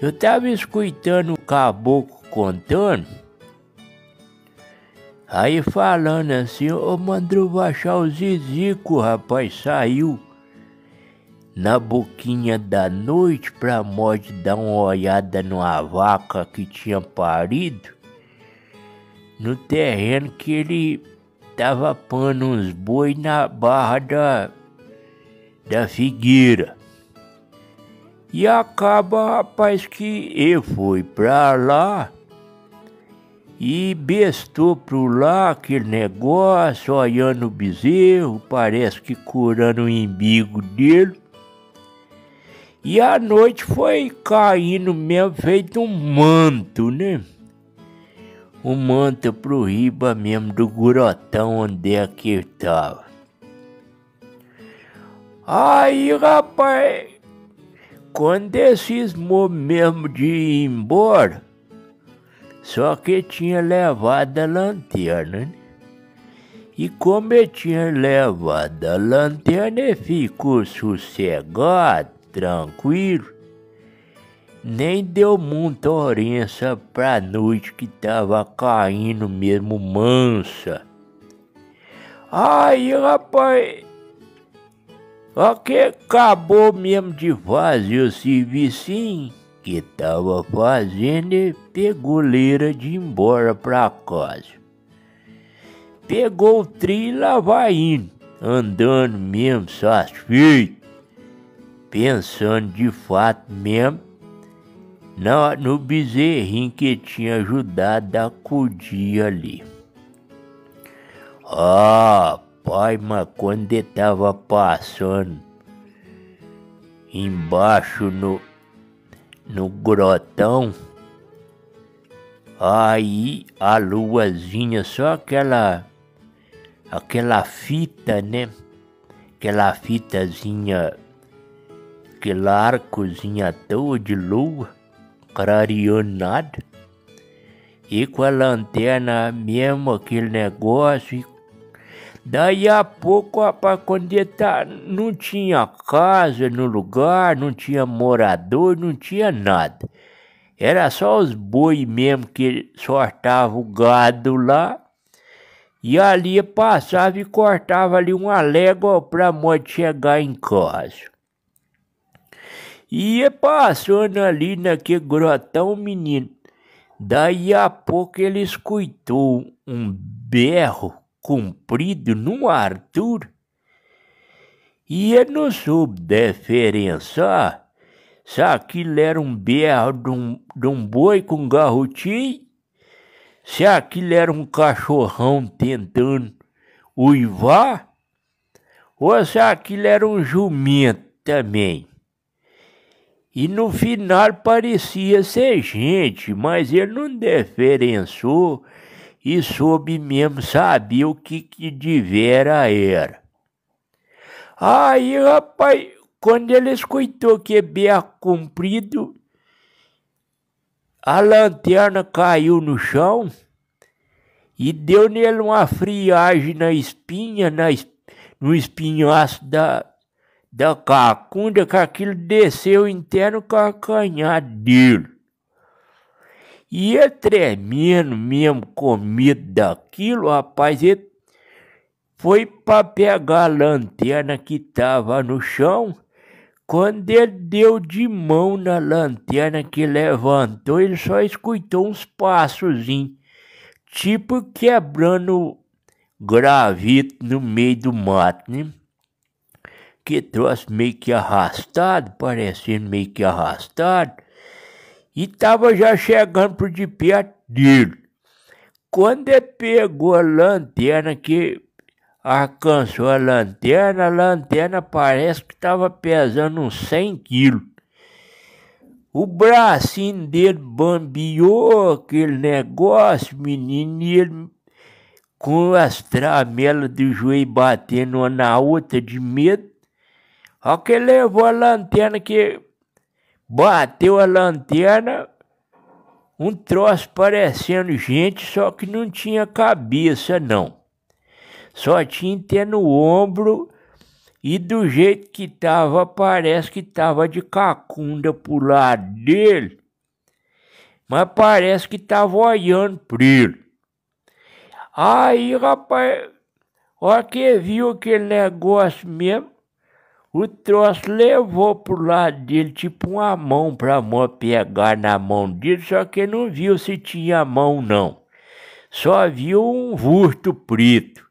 Eu tava escutando o caboclo contando, aí falando assim, ô Mandruva achar o Zizico, rapaz, saiu na boquinha da noite pra morte dar uma olhada numa vaca que tinha parido, no terreno que ele tava pondo uns boi na barra da figueira. E acaba, rapaz, que ele foi pra lá e bestou pro lá aquele negócio, olhando o bezerro, parece que curando o embigo dele. E a noite foi caindo mesmo, feito um manto, né? Um manto pro riba mesmo do grotão onde é que ele tava. Aí, rapaz, quando cismou mesmo de ir embora, só que tinha levado a lanterna, né? E como ele tinha levado a lanterna, ele ficou sossegado, tranquilo, nem deu muita orença pra noite que tava caindo mesmo mansa. Aí, rapaz, ó que acabou mesmo de fazer o serviço que tava fazendo e pegou leira de ir embora pra casa. Pegou o trem e lá vai indo, andando mesmo satisfeito, pensando de fato mesmo no bezerrinho que tinha ajudado a acudir ali. Pai, mas quando ele tava passando embaixo no grotão, aí a luazinha, só aquela fita, né? Aquela fitazinha, aquele arcozinho à toa de lua, clareando nada. E com a lanterna mesmo, aquele negócio. Daí a pouco, rapaz, quando ele não tinha casa no lugar, não tinha morador, não tinha nada. Era só os boi mesmo que sortavam o gado lá. E ali passava e cortava ali uma légua pra modo chegar em casa. E ia passando ali naquele grotão, menino. Daí a pouco ele escutou um berro comprido numa altura. E ele não soube diferenciar se aquilo era um berro de um boi com garrotinho, se aquilo era um cachorrão tentando uivar, ou se aquilo era um jumento também. E no final parecia ser gente, mas ele não diferenciou e soube mesmo saber o que de vera era. Aí, rapaz, quando ele escutou que berro comprido, a lanterna caiu no chão e deu nele uma friagem na espinha, no espinhaço da cacunda, que aquilo desceu inteiro no calcanhar dele. E ele tremendo mesmo com medo daquilo, rapaz, ele foi para pegar a lanterna que estava no chão. Quando ele deu de mão na lanterna que levantou, ele só escutou uns passozinhos, tipo quebrando gravito no meio do mato, né? Que troço meio que arrastado, parecendo meio que arrastado, e tava já chegando por de perto dele. Quando ele pegou a lanterna, que alcançou a lanterna parece que estava pesando uns 100 quilos. O bracinho dele bambeou aquele negócio, menino, e ele com as tramelas do joelho batendo uma na outra de medo. Ó que ele levou a lanterna, que bateu a lanterna, um troço parecendo gente, só que não tinha cabeça não. Só tinha até no ombro, e do jeito que tava, parece que tava de cacunda pro lado dele. mas parece que tava olhando pra ele. Aí, rapaz, ó que viu aquele negócio mesmo, o troço levou pro lado dele, tipo uma mão pra mão pegar na mão dele, só que não viu se tinha mão não. Só viu um vulto preto,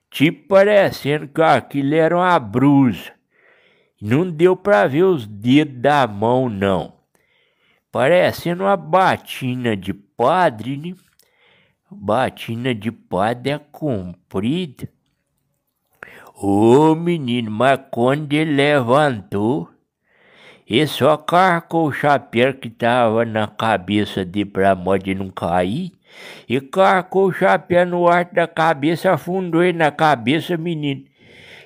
tipo parecendo que aquilo era uma brusa. Não deu pra ver os dedos da mão não. Parecendo uma batina de padre, né? Batina de padre é comprida. Ô menino, mas quando ele levantou, ele só carcou o chapéu que tava na cabeça dele pra modo de não cair. E carcou o chapéu no arco da cabeça, afundou ele na cabeça, menino.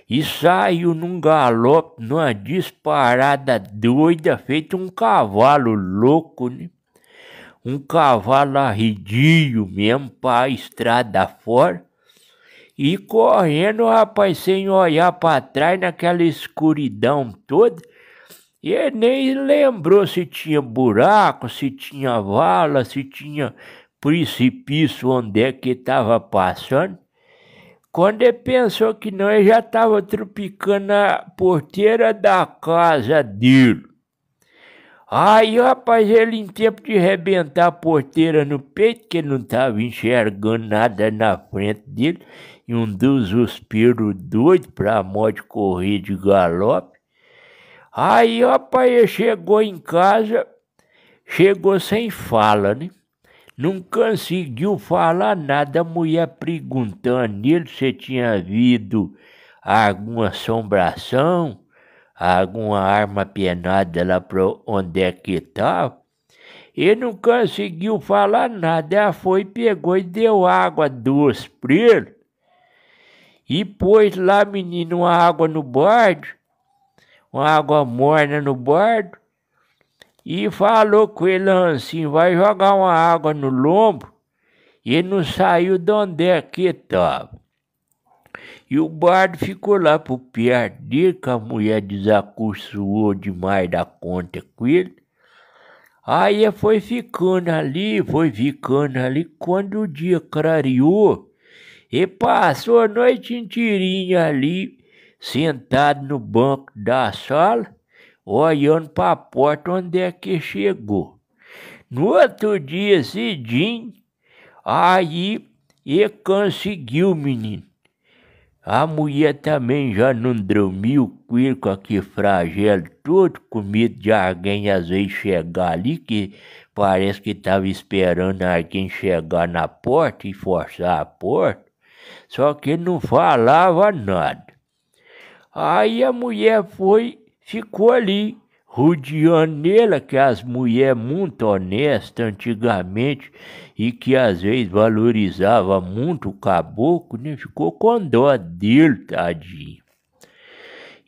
E saiu num galope, numa disparada doida, feito um cavalo louco, né? Um cavalo arredio mesmo, pra estrada fora. E correndo, rapaz, sem olhar pra trás, naquela escuridão toda. E ele nem lembrou se tinha buraco, se tinha vala, se tinha precipício onde é que estava passando. Quando ele pensou que não, ele já estava tropicando a porteira da casa dele. Aí, rapaz, ele em tempo de arrebentar a porteira no peito, que ele não estava enxergando nada na frente dele, e um desespero doido para modo de correr de galope. Aí, rapaz, ele chegou em casa, chegou sem fala, né? Não conseguiu falar nada, a mulher perguntando nele se tinha havido alguma assombração, alguma arma penada lá para onde é que estava. Ele não conseguiu falar nada, ela foi, pegou e deu água doce para ele. E pôs lá, menino, uma água no bordo, uma água morna no bordo. E falou com ele assim, vai jogar uma água no lombo. E ele não saiu de onde é que estava. E o bardo ficou lá por perto dele, que a mulher desacostumou demais da conta com ele. Aí ele foi ficando ali. Quando o dia clareou, ele passou a noite inteirinha ali, sentado no banco da sala, olhando para a porta onde é que chegou. No outro dia cedinho, aí ele conseguiu, menino. A mulher também já não dormiu com ele, com aquele flagelo todo, com medo de alguém às vezes chegar ali, que parece que estava esperando alguém chegar na porta e forçar a porta, só que ele não falava nada. Aí a mulher ficou ali, rodeando nele, que as mulheres muito honestas antigamente, e que às vezes valorizava muito o caboclo, né? Ficou com dó dele, tadinho.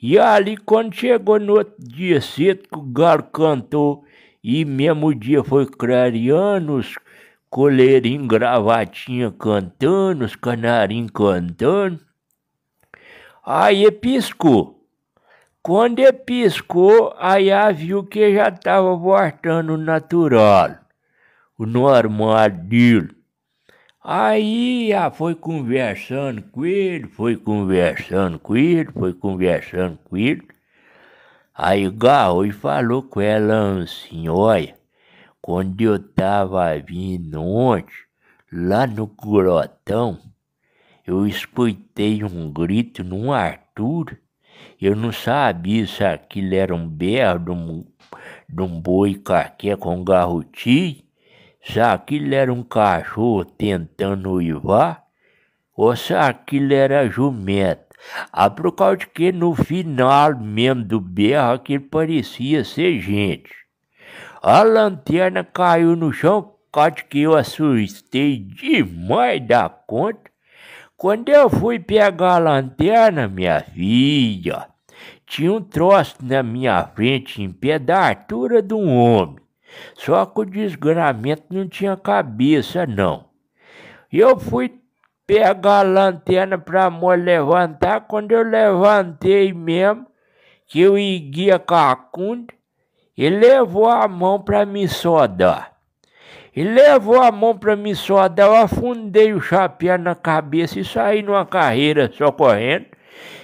E ali, quando chegou no outro dia cedo, que o galo cantou, e mesmo o dia foi clareando, os coleirinhos, gravatinha cantando, os canarinhos cantando, aí ele piscou. Quando ele piscou, aí ela viu que já estava voltando natural, o normal dele. Aí ela foi conversando com ele, Aí agarrou e falou com ela assim, olha, quando eu estava vindo ontem, lá no grotão, eu escutei um grito numa altura. Eu não sabia se aquilo era um berro de um boi qualquer com garrotinho, se aquilo era um cachorro tentando uivar, ou se aquilo era jumento. Por causa de que no final mesmo do berro aquilo parecia ser gente. A lanterna caiu no chão, por causa de que eu assustei demais da conta. Quando eu fui pegar a lanterna, minha filha, tinha um troço na minha frente em pé da altura de um homem. Só que o desgramento não tinha cabeça, não. Eu fui pegar a lanterna para a levantar. Quando eu levantei mesmo, que eu ergui a cacunda, ele levou a mão para me sodar. E levou a mão pra mim soldar, eu afundei o chapéu na cabeça e saí numa carreira só correndo.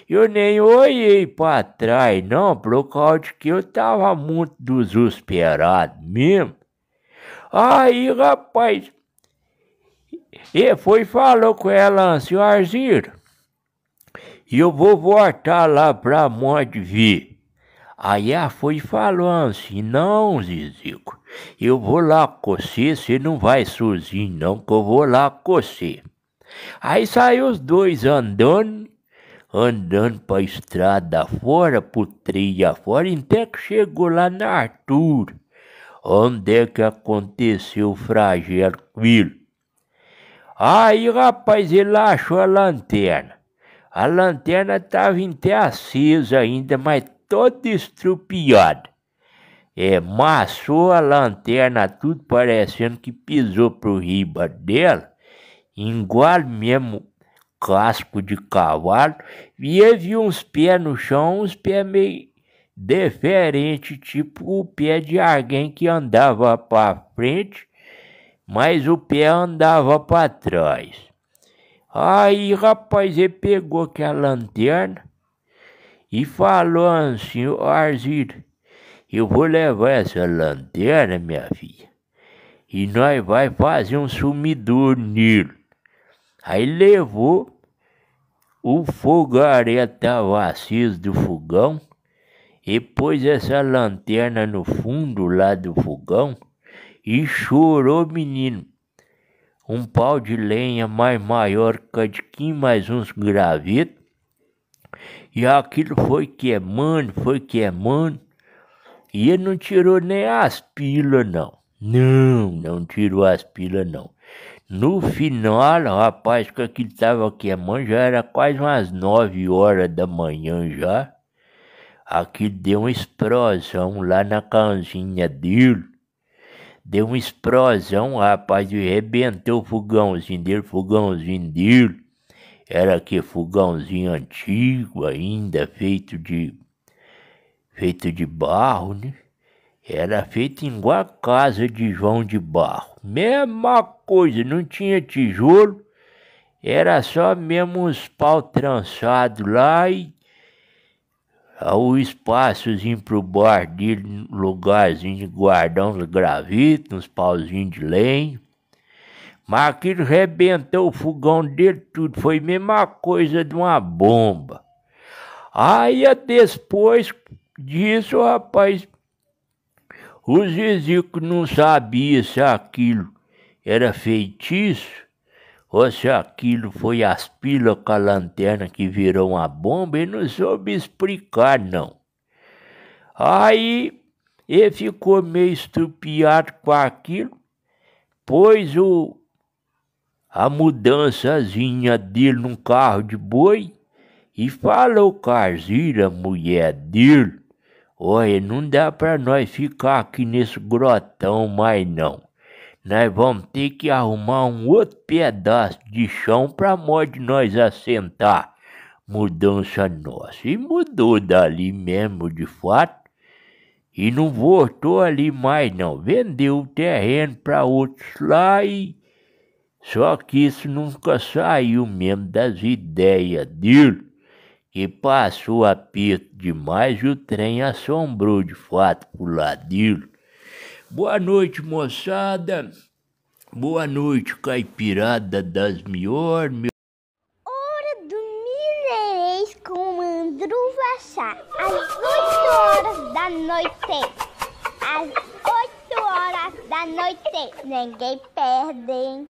Eu nem olhei pra trás, não, por causa de que eu tava muito desesperado mesmo. Aí, rapaz, ele foi e falou com ela assim, Arzira, eu vou voltar lá pra Monte ver. Aí ela foi e falou assim, não, Zizico, eu vou lá com você não vai sozinho não, que eu vou lá com você. Aí saiu os dois andando pra estrada fora, pro trilho afora, até que chegou lá na Arthur, onde é que aconteceu o flagelo com ele. Aí, rapaz, ele achou a lanterna. A lanterna estava até acesa ainda, mas toda estrupiada. Massou a lanterna, tudo parecendo que pisou pro riba dela, igual mesmo casco de cavalo, e eu vi uns pés no chão, uns pés meio diferentes, tipo o pé de alguém que andava para frente, mas o pé andava para trás. Aí, rapaz, ele pegou aquela lanterna e falou assim, Arzira, eu vou levar essa lanterna, minha filha, e nós vai fazer um sumidouro nele. Aí levou, o fogareiro estava aceso do fogão, e pôs essa lanterna no fundo lá do fogão, e chorou, menino. Um pau de lenha mais maior que de mais uns gravetos, e aquilo foi queimando, e ele não tirou nem as pilas, não. Não tirou as pilas, não. No final, rapaz, que aquilo estava queimando, já era quase umas 9 horas da manhã já. Aquilo deu uma explosão lá na casinha dele. Deu uma explosão, rapaz, e rebentou o fogãozinho dele. Era aquele fogãozinho antigo ainda, feito de barro, né? Era feito igual a casa de João de Barro. Mesma coisa, não tinha tijolo, era só mesmo uns pau trançados lá e o espaçozinho pro bar dele, lugarzinho de guardar uns gravetos, uns pauzinhos de lenha. Mas aquilo rebentou o fogão dele tudo, foi a mesma coisa de uma bomba. Aí depois disso, rapaz, o Zizico não sabia se aquilo era feitiço ou se aquilo foi as pilas com a lanterna que virou uma bomba. Ele não soube explicar, não. Aí ele ficou meio estrupiado com aquilo, pôs a mudançazinha dele num carro de boi e falou com a Arzira, a mulher dele, olha, não dá pra nós ficar aqui nesse grotão mais não. Nós vamos ter que arrumar um outro pedaço de chão pra modo nós assentar. Mudança nossa. E mudou dali mesmo, de fato. E não voltou ali mais não. Vendeu o terreno pra outros lá e... Só que isso nunca saiu mesmo das ideias dele. Que passou aperto demais e o trem assombrou de fato pro lado dele. Boa noite, moçada. Boa noite, caipirada das melhores. Hora do Mineirês com Andrew Vachá. Às 8 horas da noite. Às 8 horas da noite. Ninguém perde, hein?